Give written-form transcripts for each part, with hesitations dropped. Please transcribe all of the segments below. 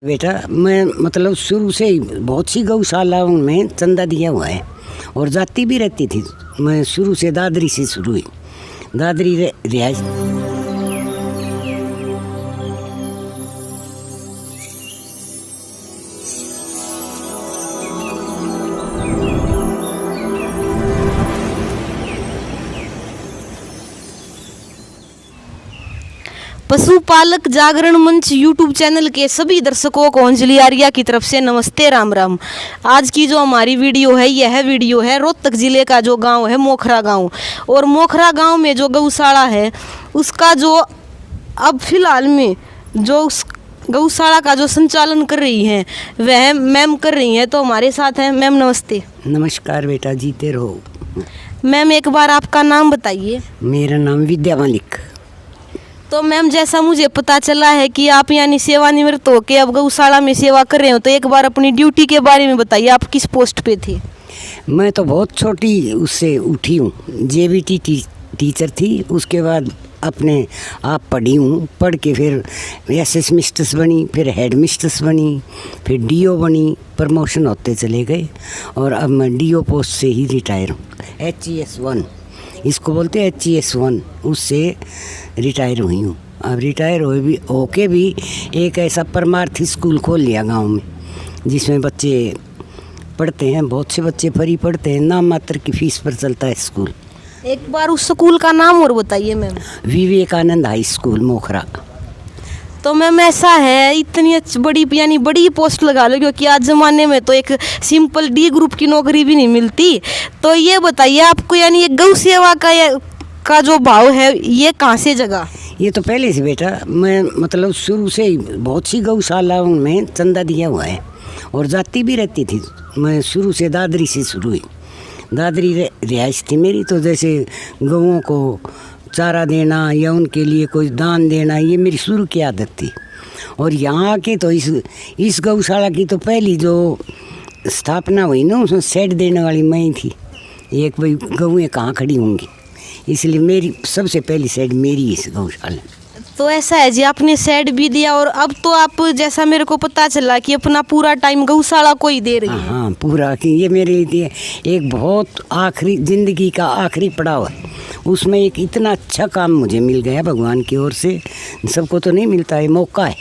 बेटा मैं मतलब शुरू से ही बहुत सी गौशालाओं में चंदा दिया हुआ है और जाती भी रहती थी। मैं शुरू से दादरी से शुरू हुई, दादरी रिहाइश। पशुपालक जागरण मंच यूट्यूब चैनल के सभी दर्शकों को अंजलि आर्या की तरफ से नमस्ते राम राम। आज की जो हमारी वीडियो है, यह वीडियो है रोहतक ज़िले का जो गांव है मोखरा गांव। और मोखरा गांव में जो गौशाला है उसका जो अब फिलहाल में जो उस गौशाला का जो संचालन कर रही हैं वह मैम कर रही हैं। तो हमारे साथ हैं मैम। नमस्ते। नमस्कार बेटा, जीते रहो। मैम एक बार आपका नाम बताइए। मेरा नाम विद्या मलिक। तो मैम जैसा मुझे पता चला है कि आप यानी सेवानिवृत्त होकर अब गौशाला में सेवा कर रहे हो, तो एक बार अपनी ड्यूटी के बारे में बताइए। आप किस पोस्ट पे थे? मैं तो बहुत छोटी उससे उठी हूँ, जेबीटी टीचर थी। उसके बाद अपने आप पढ़ी हूँ, पढ़ के फिर एसएस मिस्ट्रेस बनी, फिर हेड मिस्ट्रेस बनी, फिर डीओ बनी। प्रमोशन होते चले गए और अब मैं डीओ पोस्ट से ही रिटायर हूँ। HES 1 इसको बोलते हैं, HES 1 उससे रिटायर हुई हूँ। अब रिटायर होके भी एक ऐसा परमार्थी स्कूल खोल लिया गांव में, जिसमें बच्चे पढ़ते हैं। बहुत से बच्चे फ्री पढ़ते हैं, नाम मात्र की फीस पर चलता है स्कूल। एक बार उस स्कूल का नाम और बताइए ma'am. Vivekananda high school Mokhra. तो मैम ऐसा है, इतनी बड़ी यानी बड़ी पोस्ट लगा लो, क्योंकि आज ज़माने में तो एक सिंपल D ग्रुप की नौकरी भी नहीं मिलती। तो ये बताइए आपको यानी ये गौ सेवा का जो भाव है ये कहाँ से जगा? ये तो पहले से बेटा मैं मतलब शुरू से ही बहुत सी गौशालाओं में चंदा दिया हुआ है और जाती भी रहती थी। मैं शुरू से दादरी से शुरू हुई, दादरी रिहाइश थी मेरी। तो जैसे गौओं को चारा देना या उनके लिए कोई दान देना, ये मेरी शुरू की आदत थी। और यहाँ के तो इस गौशाला की तो पहली जो स्थापना हुई ना, उसमें शेड देने वाली मैं ही थी। एक भाई गौएँ कहाँ खड़ी होंगी, इसलिए मेरी सबसे पहली शेड मेरी इस गौशाला। तो ऐसा है जी, आपने सेट भी दिया और अब तो आप जैसा मेरे को पता चला कि अपना पूरा टाइम गौशाला को ही दे रही है। हाँ पूरा, कि ये मेरे लिए एक बहुत आखिरी ज़िंदगी का आखिरी पड़ाव है। उसमें एक इतना अच्छा काम मुझे मिल गया भगवान की ओर से। सबको तो नहीं मिलता है मौका है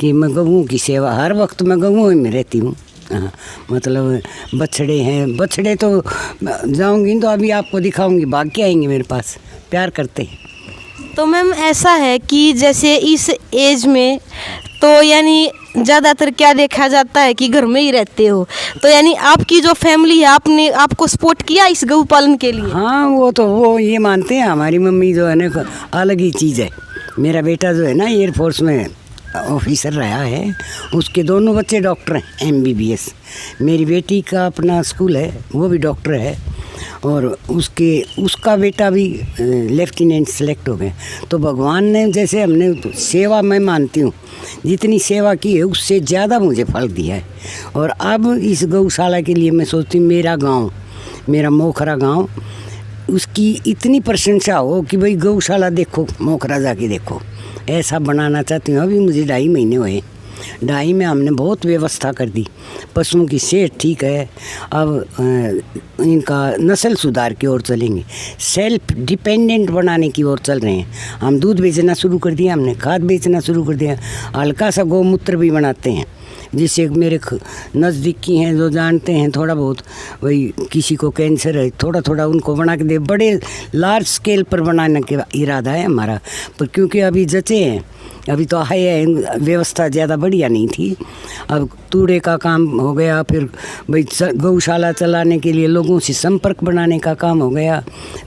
कि मैं गऊँ की सेवा, हर वक्त मैं गऊँ में रहती हूँ। हाँ मतलब बछड़े हैं, बछड़े तो जाऊँगी तो अभी आपको दिखाऊँगी, भाग के आएंगे मेरे पास, प्यार करते हैं। तो मैम ऐसा है कि जैसे इस एज में तो यानी ज़्यादातर क्या देखा जाता है कि घर में ही रहते हो, तो यानी आपकी जो फैमिली है आपको सपोर्ट किया इस गौ पालन के लिए? हाँ वो ये मानते हैं, हमारी मम्मी जो है ना अलग ही चीज़ है। मेरा बेटा जो है ना एयरफोर्स में ऑफिसर रहा है, उसके दोनों बच्चे डॉक्टर हैं, MBBS। मेरी बेटी का अपना स्कूल है, वो भी डॉक्टर है। और उसका बेटा भी लेफ्टिनेंट सेलेक्ट हो गए। तो भगवान ने जैसे हमने सेवा, मैं मानती हूँ जितनी सेवा की है उससे ज़्यादा मुझे फल दिया है। और अब इस गौशाला के लिए मैं सोचती हूँ मेरा गांव, मेरा मोखरा गांव, उसकी इतनी प्रशंसा हो कि भाई गौशाला देखो, मोखरा जाके देखो, ऐसा बनाना चाहती हूँ। अभी मुझे 2.5 महीने हुए, 2.5 में हमने बहुत व्यवस्था कर दी। पशुओं की सेहत ठीक है, अब इनका नस्ल सुधार की ओर चलेंगे, सेल्फ डिपेंडेंट बनाने की ओर चल रहे हैं। हम दूध बेचना शुरू कर दिया, हमने खाद बेचना शुरू कर दिया, हल्का सा गौमूत्र भी बनाते हैं, जिससे मेरे नज़दीकी हैं जो जानते हैं थोड़ा बहुत, वही किसी को कैंसर है थोड़ा थोड़ा उनको बना के दे। बड़े लार्ज स्केल पर बनाने का इरादा है हमारा, पर क्योंकि अभी जचे हैं, अभी तो है व्यवस्था ज़्यादा बढ़िया नहीं थी। अब तूड़े का काम हो गया, फिर भाई गौशाला चलाने के लिए लोगों से संपर्क बनाने का काम हो गया,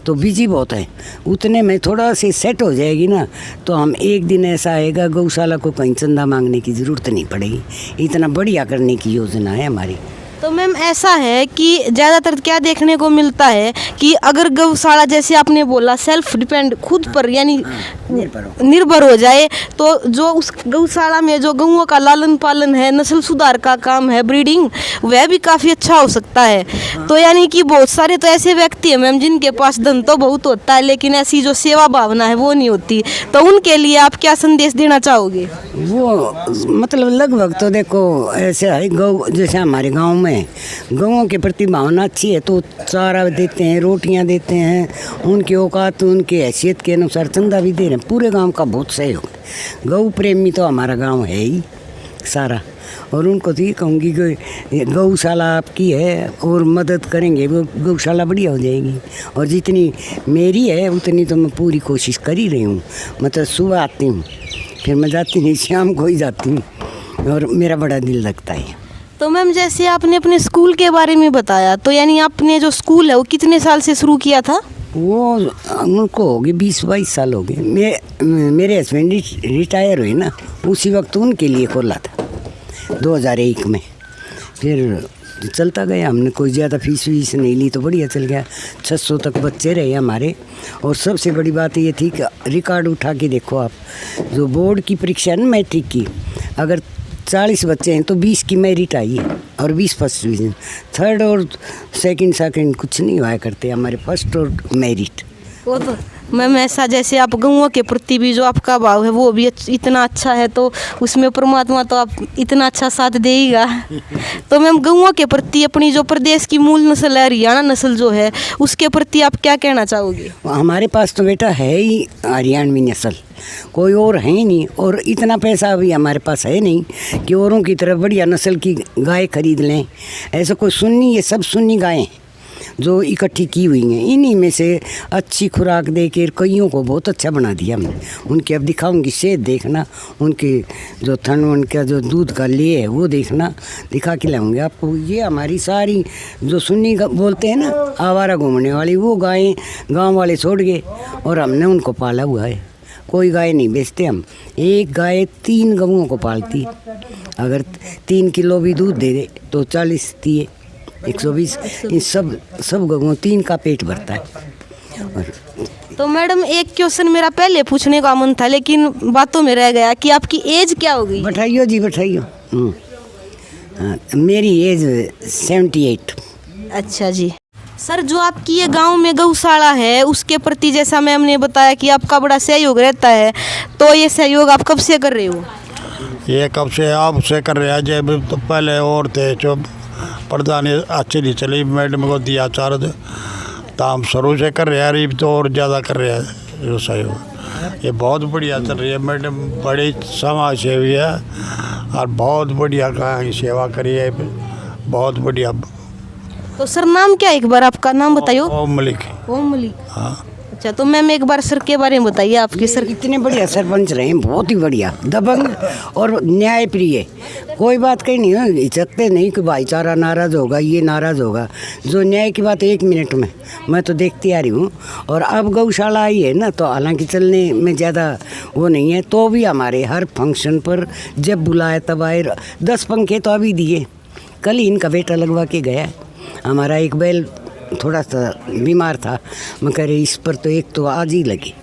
तो बिजी बहुत है। उतने में थोड़ा सी सेट हो जाएगी ना, तो हम एक दिन ऐसा आएगा गौशाला को कहीं चंदा मांगने की ज़रूरत नहीं पड़ेगी। इतना बढ़िया करने की योजना है हमारी। तो मैम ऐसा है कि ज़्यादातर क्या देखने को मिलता है कि अगर गौशाला जैसे आपने बोला सेल्फ डिपेंड खुद पर यानी निर्भर हो जाए तो जो उस गौशाला में जो गौओं का लालन पालन है, नस्ल सुधार का काम है, ब्रीडिंग, वह भी काफ़ी अच्छा हो सकता है। तो यानी कि बहुत सारे तो ऐसे व्यक्ति हैं मैम जिनके पास धन तो बहुत होता है लेकिन ऐसी जो सेवा भावना है वो नहीं होती, तो उनके लिए आप क्या संदेश देना चाहोगे? वो मतलब लगभग तो देखो ऐसे है, गौ जैसे हमारे गांव में गौओं के प्रति भावना अच्छी है तो चारा देते हैं, रोटियां देते हैं, उनकी औकात उनकी हैसियत के अनुसार चंदा भी दे रहे हैं। पूरे गांव का बहुत सहयोग है। गौ प्रेमी तो हमारा गांव है ही सारा, और उनको तो ये कहूँगी कि गौशाला आपकी है और मदद करेंगे वो गौशाला बढ़िया हो जाएगी। और जितनी मेरी है उतनी तो मैं पूरी कोशिश कर ही रही हूँ। मतलब सुबह आती हूँ, फिर मैं जाती नहीं, शाम को ही जाती हूँ और मेरा बड़ा दिल लगता है। तो मैम जैसे आपने अपने स्कूल के बारे में बताया, तो यानी आपने जो स्कूल है वो कितने साल से शुरू किया था? वो उनको हो गए 20-22 साल हो गए। मेरे हस्बैंड रिटायर हुए ना, उसी वक्त उनके लिए खोला था 2001 में। फिर चलता गया, हमने कोई ज़्यादा फीस वीस नहीं ली तो बढ़िया चल गया। 600 तक बच्चे रहे हमारे। और सबसे बड़ी बात ये थी कि रिकॉर्ड उठा के देखो आप, जो बोर्ड की परीक्षा है ना मैट्रिक की, अगर 40 बच्चे हैं तो 20 की मेरिट आई है और 20 फर्स्ट डिवीज़न। थर्ड और सेकंड कुछ नहीं हुआ करते हमारे, फर्स्ट और मेरिट। वो तो मैम ऐसा जैसे आप गौओं के प्रति भी जो आपका भाव है वो भी इतना अच्छा है, तो उसमें परमात्मा तो आप इतना अच्छा साथ देगा। तो मैम गौओं के प्रति अपनी जो प्रदेश की मूल नस्ल है हरियाणा नस्ल जो है उसके प्रति आप क्या कहना चाहोगे? हमारे पास तो बेटा है ही हरियाणवी नस्ल, कोई और है ही नहीं। और इतना पैसा अभी हमारे पास है नहीं कि औरों की तरफ बढ़िया नस्ल की गाय खरीद लें। ऐसा कोई सुन्नी, ये सब सुन्नी गायें जो इकट्ठी की हुई हैं, इन्हीं में से अच्छी खुराक दे के कईयों को बहुत अच्छा बना दिया हमने। उनकी अब दिखाऊंगी सेहत देखना, उनके जो थन उनका जो दूध का लिए है वो देखना, दिखा के लाऊंगे आपको। ये हमारी सारी जो सुन्नी बोलते हैं ना आवारा घूमने वाली, वो गायें गांव वाले छोड़ गए और हमने उनको पाला हुआ है। कोई गाय नहीं बेचते हम। एक गाय 3 गऊओं को पालती है। अगर 3 किलो भी दूध दे दे तो 40 दिए 120, इन सब गऊओं 3 का पेट भरता है। तो मैडम एक क्वेश्चन मेरा पहले पूछने का मन था लेकिन बातों में रह गया कि आपकी एज क्या हो गई? बैठाइयो जी बैठाइयो। मेरी एज 78। अच्छा जी सर, जो आपकी ये गांव में गौशाला है उसके प्रति जैसा मैम ने बताया कि आपका बड़ा सहयोग रहता है, तो ये सहयोग आप कब से कर रहे हो? ये कब से आप से कर रहे हैं? जब तो पहले और थे जो प्रधान अच्छी नहीं चली, मैडम को दिया चार्ज, तो हम शुरू से कर रहे हैं। अभी तो और ज़्यादा कर रहे हैं जो सहयोग। ये बहुत बढ़िया चल रही है। मैडम बड़ी समाज सेवी है और बहुत बढ़िया का सेवा करी है, बहुत बढ़िया। तो सर नाम क्या है, एक बार आपका नाम बताइए। ओम मलिक। ओम मलिक, हाँ। अच्छा, तो मैम एक बार सर के बारे में बताइए। आपके सर इतने बढ़िया सरपंच रहे हैं, बहुत ही बढ़िया, दबंग और न्याय प्रिय। कोई बात कहीं नहीं है, हिचकते नहीं कि भाईचारा नाराज़ होगा, ये नाराज़ होगा। जो न्याय की बात 1 मिनट में मैं तो देखती आ रही हूँ। और अब गौशाला आई है ना, तो हालांकि चलने में ज़्यादा वो नहीं है, तो भी हमारे हर फंक्शन पर जब बुलाए तब आए। 10 पंखे तो अभी दिए, कल ही इनका बेटा लगवा के गया। हमारा एक बैल थोड़ा सा बीमार था, मैं कह रही इस पर तो एक तो आज ही लगी,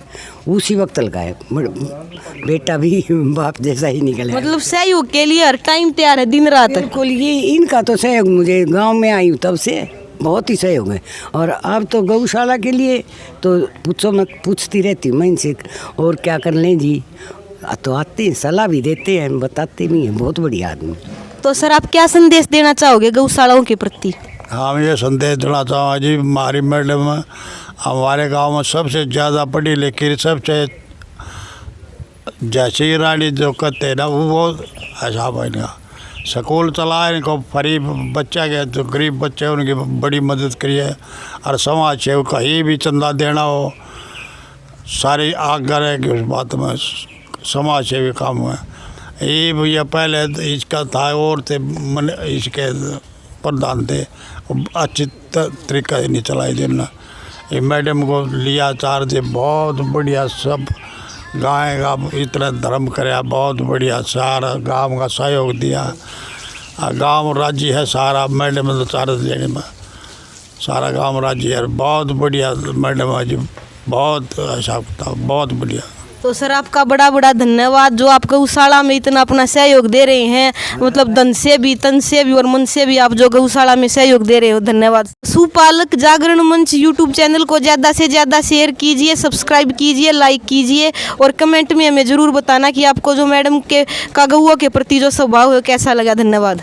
उसी वक्त लगाए। बेटा भी बाप जैसा ही निकला। मतलब सहयोग के लिए हर टाइम तैयार है, दिन रात। बिल्कुल, ये इनका तो सहयोग, मुझे गांव में आई हूँ तब से बहुत ही सहयोग है। और अब तो गौशाला के लिए तो पूछो मत, पूछती रहती हूँ मैं इनसे और क्या कर लें जी, तो आते हैं, सलाह भी देते हैं, बताते भी हैं, बहुत बढ़िया आदमी। तो सर आप क्या संदेश देना चाहोगे गौशालाओं के प्रति? हम ये संदेश देना चाहूँगा जी, हमारी मैडम हमारे गांव में सबसे ज़्यादा पढ़ी लिखी, सबसे जैसी रानी जो कहते हैं ना, वो बहुत अच्छा बनेगा। स्कूल चलाए, इनको फ्री बच्चा के जो गरीब बच्चे उनकी बड़ी मदद करी है। और समाज से कहीं भी चंदा देना हो, सारी आज्ञा है कि उस बात में समाज से भी काम हुआ। ये भैया पहले इसका था और थे मन, इसके प्रधान थे, अच्छी तरीका से नहीं चलाई देना। ये मैडम को लिया चार्ज, बहुत बढ़िया, सब गाय का इतना धर्म कराया, बहुत बढ़िया, सारा गांव का सहयोग दिया। गांव राज्य है सारा मैडम तो चार्ज लेने में, सारा गांव राज्य है। बहुत बढ़िया मैडम है जी, बहुत हिसाब किताब बहुत बढ़िया। तो सर आपका बड़ा बड़ा धन्यवाद जो आप गौशाला में इतना अपना सहयोग दे रहे हैं, मतलब धन से भी, तन से भी और मन से भी आप जो गौशाला में सहयोग दे रहे हो, धन्यवाद। पशुपालक जागरण मंच यूट्यूब चैनल को ज़्यादा से ज़्यादा शेयर कीजिए, सब्सक्राइब कीजिए, लाइक कीजिए और कमेंट में हमें ज़रूर बताना कि आपको जो मैडम के का गौओं के प्रति जो स्वभाव है कैसा लगा। धन्यवाद।